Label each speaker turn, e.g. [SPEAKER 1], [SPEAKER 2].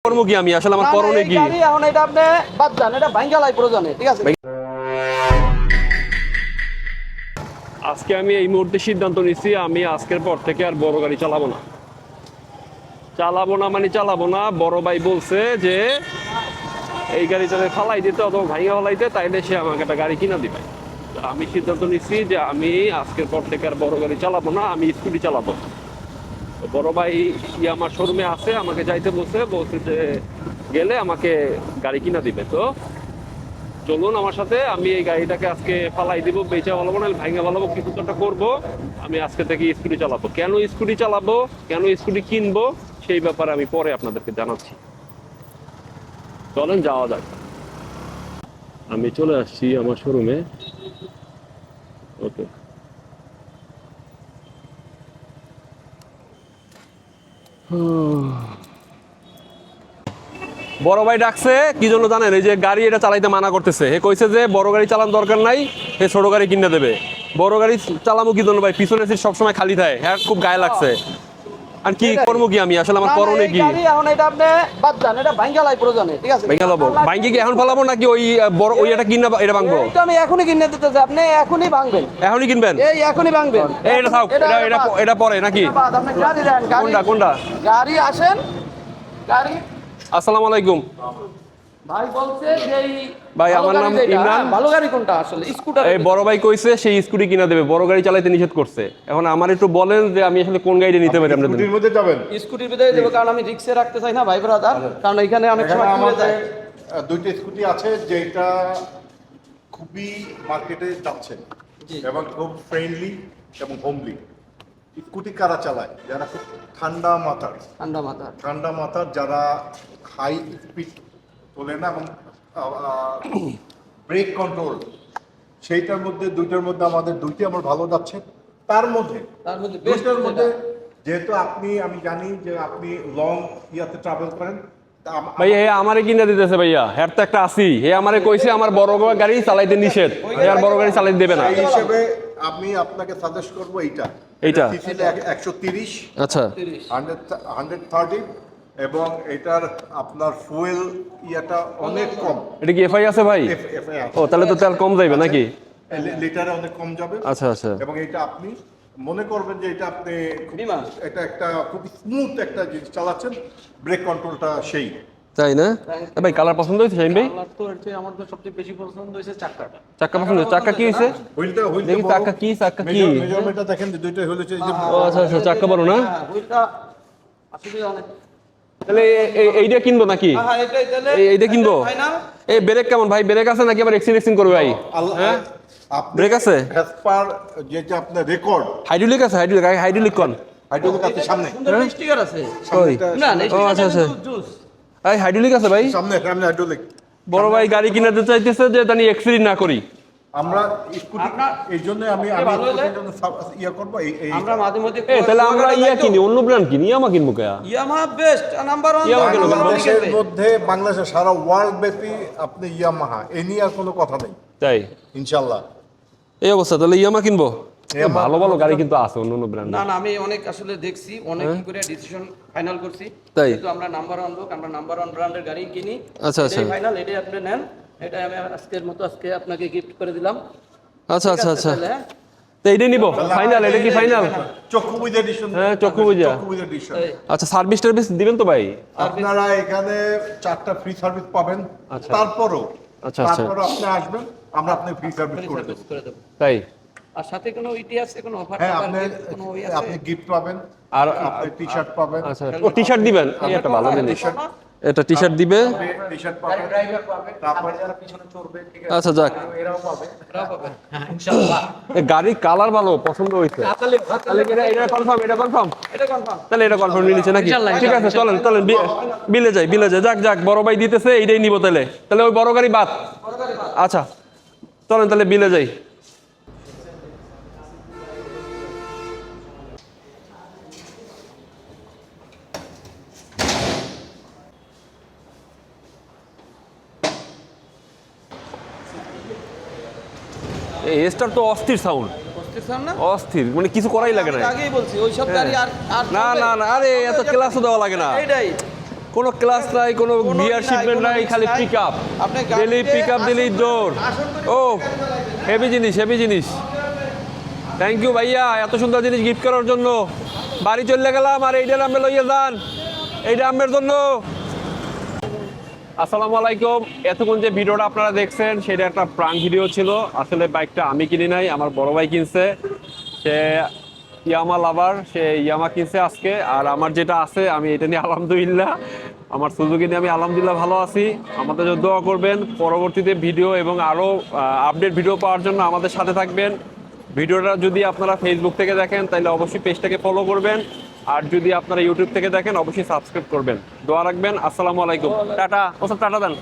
[SPEAKER 1] করবো কি আমি আসলে আমার করণে কি?
[SPEAKER 2] এখন এটা আপনি বাদ দেন, এটা ভাঙ্গালাই প্রয়োজনে, ঠিক আছে?
[SPEAKER 1] আজকে আমি এই মুহূর্তে সিদ্ধান্ত নিচ্ছি, আমি আজকের পর থেকে আর বড় গাড়ি চালাবো না। চালাবো না। বড় ভাই বলছে যে এই গাড়ি যদি ফালাই দিতে অথবা ভাইয়া ফালাইতে, তাইলে সে আমাকে একটা গাড়ি কিনা দিবে। আমি সিদ্ধান্ত নিচ্ছি যে আমি আজকের পর থেকে আর বড় গাড়ি চালাবো না, আমি স্কুটি চালাবো। বড় ভাই আমার শোরুমে আছে, আমাকে যাইতে বলছে যে গেলে আমাকে গাড়ি কিনা দিবে। তো চলুন আমার সাথে, আমি এই গাড়িটাকে আজকে ফালাই দিব, বেচা ভালো না ভাঙা ভালো কিছু একটা করবো। আমি আজকে থেকে স্কুটি চালাবো। কেন স্কুটি চালাবো, কেন স্কুটি কিনবো, সেই ব্যাপারে আমি পরে আপনাদেরকে জানাচ্ছি। চলেন যাওয়া যাক। আমি চলে আসছি আমার শোরুমে। ওকে, বড় ভাই ডাকছে কি জন্য জানেন? এই যে গাড়ি এটা চালাইতে মানা করতেছে। হে কইছে যে বড় গাড়ি চালানোর দরকার নাই, হে ছোট গাড়ি কিনে দেবে। বড় গাড়ি চালাবো কি জন্য ভাই? পিছনে সিট সবসময় খালি থাকে, হ্যাঁ খুব গায়ে লাগছে। আর কি করবো কি আমি আসলে আমার করণে কি?
[SPEAKER 2] এখন এটা আপনি বাদ দেন, এটা ভাঙ্গালাই প্রয়োজনে, ঠিক আছে?
[SPEAKER 1] ভেঙে লাবো ভাঙ্গি কি এখন ফেলাবো নাকি ওই বড় ওই এটা কিনা এটা ভাঙবো?
[SPEAKER 2] এটা আমি এখনই কিনে দিতে চাই, আপনি এখনই ভাঙবেন।
[SPEAKER 1] এখনই কিনবেন?
[SPEAKER 2] এই এখনই ভাঙবেন।
[SPEAKER 1] এটা থাক, এটা পরে নাকি?
[SPEAKER 2] আপনি গাড়ি দেন,
[SPEAKER 1] কোনটা
[SPEAKER 2] গাড়ি আসেন, গাড়ি।
[SPEAKER 1] আসসালামু আলাইকুম
[SPEAKER 2] ভাই বলছে যে এই
[SPEAKER 1] ভাই, আমার নাম ইমরান।
[SPEAKER 2] ভালো গাড়ি কোনটা আসলে? স্কুটার।
[SPEAKER 1] এই বড় ভাই কইছে সেই স্কুটি কিনা দেবে, বড় গাড়ি চালাইতে নিষেধ করছে। এখন আমার একটু বলেন যে আমি আসলে কোন গাড়িটা নিতে পারি আপনাদের?
[SPEAKER 3] স্কুটির মধ্যে যাবেন?
[SPEAKER 2] স্কুটির ভিতরে দেবো, কারণ আমি রিক্সে রাখতে চাই না ভাই ব্রাদার, কারণ এখানে অনেক সময়
[SPEAKER 3] এখানে
[SPEAKER 2] চলে যায়।
[SPEAKER 3] আমাদের দুইটা স্কুটি আছে যেটা খুবই মার্কেটে যাচ্ছে এবং খুব ফ্রেন্ডলি এবং হোমলি। স্কুটি কারা চালায়? যারা খুব ঠান্ডা মাথার, যারা হাই স্পিড তোলে না এবং ব্রেক কন্ট্রোল, সেইটার মধ্যে দুইটার মধ্যে আমাদের দুইটি আমার ভালো যাচ্ছে। তার মধ্যে দুইটার মধ্যে যেহেতু আমি জানি যে আপনি লং ইয়াতে ট্রাভেল করেন,
[SPEAKER 1] ভাই হে আমারে কিনা দিতেছে ভাইয়া, হ্যাঁ তো একটা আসি, হে আমারে কইছে আমার বড় গাড়ি চালাইতে নিষেধ, হে আর বড় গাড়ি চালাইতে দেবে না।
[SPEAKER 3] এই হিসেবে আমি আপনাকে সাজেস্ট করবো এইটা সিসি 130,
[SPEAKER 1] আচ্ছা
[SPEAKER 3] 130, এবং এটার আপনার ফুয়েল ইয়াটা অনেক কম।
[SPEAKER 1] এটা কি এফআই আছে ভাই? ও তাহলে তো তেল কম যাইবে নাকি?
[SPEAKER 3] লিটারে অনেক কম যাবে।
[SPEAKER 1] আচ্ছা।
[SPEAKER 3] এবং এটা আপনি মনে করবেন যে এটা আপনি এটা একটা খুব স্মুথ একটা জিনিস চালাচ্ছেন, ব্রেক কন্ট্রোলটা সেই।
[SPEAKER 1] তাই না ভাই? কালার পছন্দ হয়েছে শাহিন ভাই?
[SPEAKER 2] কালার তো হচ্ছে আমার তো সবচেয়ে বেশি পছন্দ হয়েছে চাকাটা।
[SPEAKER 1] চাকা পছন্দ হয়েছে? চাকা কি হয়েছে?
[SPEAKER 3] হুইলটা
[SPEAKER 1] দেখি চাকা কি
[SPEAKER 3] মেজারমেন্টটা দেখেন, দুইটা হয়েছে এই যে।
[SPEAKER 1] ও আচ্ছা, চাকা বড় না?
[SPEAKER 2] হ্যাঁ, হুইলটা আসলে অনেক।
[SPEAKER 1] তাহলে এইটা কিনবো নাকি?
[SPEAKER 2] হ্যাঁ, এটাই তাহলে
[SPEAKER 1] এইটা কিনবো। এই ব্রেক কেমন ভাই? ব্রেক আছে নাকি আবার এক্সিং করবে ভাই? হ্যাঁ ব্রেক আছে
[SPEAKER 3] অ্যাজ পার যেটা আপনার রেকর্ড।
[SPEAKER 1] হাইড্রোলিক আছে? হাইড্রোলিক কোন?
[SPEAKER 3] হাইড্রোলিক আছে সামনে,
[SPEAKER 2] সুন্দর স্টিকার আছে।
[SPEAKER 1] কই?
[SPEAKER 2] না
[SPEAKER 1] ও আচ্ছা
[SPEAKER 2] জুস।
[SPEAKER 1] এই হাইড্রোলিক আছে ভাই?
[SPEAKER 3] সামনে হাইড্রোলিক।
[SPEAKER 1] বড় ভাই গাড়ি কিনাতে চাইতেছে যে জানি এক্সিডেন্ট না করি।
[SPEAKER 3] আমরা স্কুটি এই জন্য আমি ইয়া করবো
[SPEAKER 2] আমরা মাঝে মধ্যে
[SPEAKER 1] তাহলে আমরা কিনি, অন্য ব্র্যান্ড কিনি, ইয়ামা কিনবো কে?
[SPEAKER 2] ইয়ামাহা বেস্ট নাম্বার 1
[SPEAKER 3] বাংলাদেশের মধ্যে, বাংলাদেশের সারা ওয়ার্ল্ড ব্যাপী আপনি ইয়ামাহা, এ নিয়ে আর কোনো কথা নেই
[SPEAKER 1] তাই
[SPEAKER 3] ইনশাআল্লাহ।
[SPEAKER 1] এই অবস্থা, তাহলে ইয়ামা কিনবো। ভালো গাড়ি কিন্তু আছে অন্য ব্র্যান্ড।
[SPEAKER 2] না আমি অনেক আসলে দেখছি, অনেক কি করে ডিসিশন ফাইনাল করছি।
[SPEAKER 1] তাই
[SPEAKER 2] কিন্তু আমরা নাম্বার 1 লোক, আমরা নাম্বার 1 ব্র্যান্ডের গাড়ি কিনি।
[SPEAKER 1] আচ্ছা
[SPEAKER 2] এটাই ফাইনাল, এটাই আপনি নেন। এটা আমি আজকে আপনাকে গিফট করে দিলাম।
[SPEAKER 1] আচ্ছা তো এইটাই নিবো ফাইনাল? এটা কি ফাইনাল?
[SPEAKER 3] চক্ষুবুজ এডিশন।
[SPEAKER 1] হ্যাঁ চক্ষুবুজ এডিশন। আচ্ছা সার্ভিস দিবেন তো ভাই?
[SPEAKER 3] আপনারা এখানে 4টা ফ্রি সার্ভিস পাবেন। তারপরও
[SPEAKER 1] আচ্ছা
[SPEAKER 3] আপনি আসবেন, আমরা আপনি ফ্রি সার্ভিস করে দেব।
[SPEAKER 1] তাই?
[SPEAKER 2] আর সাথে কোনো ইতিহাস, কোনো অফার?
[SPEAKER 3] হ্যাঁ, আপনি গিফট পাবেন,
[SPEAKER 1] আর
[SPEAKER 3] আপনি টি-শার্ট পাবেন।
[SPEAKER 1] আচ্ছা ও টি-শার্ট দিবেন, এই একটা ভালো জিনিস। এটা টি-শার্ট দিবে,
[SPEAKER 3] টি-শার্ট পাবেন, ড্রাইভার পাবে, তারপর যারা পিছনে চড়বে, ঠিক আছে,
[SPEAKER 1] আচ্ছা যাক,
[SPEAKER 3] এরাও পাবে।
[SPEAKER 2] হ্যাঁ ইনশাআল্লাহ।
[SPEAKER 1] এই গাড়ির কালার ভালো, পছন্দ হইছে। তাহলে এটা কনফার্ম? এটা কনফার্ম তাহলে এটা কনফার্ম নিয়েছে নাকি? ঠিক আছে চলেন বিলে যাই। যাক বড় ভাই দিতেছে, এইটাই নিব। তাহলে ওই বড় গাড়ি বাদ। আচ্ছা চলেন তাহলে বিলে যাই। এই এসটার তো অস্থির সাউন্ড, অস্থির, মানে কিছু করাই লাগে না।
[SPEAKER 2] আগেই বলছি ওই সব গাড়ি আর
[SPEAKER 1] না আরে এত ক্লাসও দেওয়া লাগে না।
[SPEAKER 2] এইটাই
[SPEAKER 1] কোনো ক্লাস নাই, কোনো গিয়ার শিপমেন্ট নাই, খালি
[SPEAKER 2] নাই।
[SPEAKER 1] Pick up.
[SPEAKER 2] আপনি
[SPEAKER 1] ডেলি
[SPEAKER 2] গাড়িতে
[SPEAKER 1] পিক আপ দিলেই
[SPEAKER 2] আসন
[SPEAKER 1] দৌড়। ও হেভি জিনিস, হেভি জিনিস। থ্যাংক ইউ ভাইয়া এত সুন্দর জিনিস গিফট করার জন্য। বাড়ি চলে গেলাম আর এইটা নামে লইয়া যান, এইটা আমের জন্য। আসসালামু আলাইকুম। এতক্ষণ যে ভিডিওটা আপনারা দেখছেন সেটা একটা প্রাঙ্ক ভিডিও ছিল। আসলে বাইকটা আমি কিনি নাই, আমার বড় ভাই কিনছে। সে ইয়ামা লাভার, সে ইয়ামা কিনছে আজকে। আর আমার যেটা আছে আমি এটা নিয়ে আলহামদুলিল্লাহ, আমার সুজুকি নিয়ে আমি আলহামদুলিল্লাহ ভালো আছি। আমাদের জন্য দোয়া করবেন। পরবর্তীতে ভিডিও এবং আরও আপডেট ভিডিও পাওয়ার জন্য আমাদের সাথে থাকবেন। ভিডিওটা যদি আপনারা ফেসবুক থেকে দেখেন তাহলে অবশ্যই পেজটাকে ফলো করবেন, আর যদি আপনারা ইউটিউব থেকে দেখেন অবশ্যই সাবস্ক্রাইব করবেন। দোয়া রাখবেন। আসসালামু আলাইকুম। টাটা। ওসব টাটা দেন।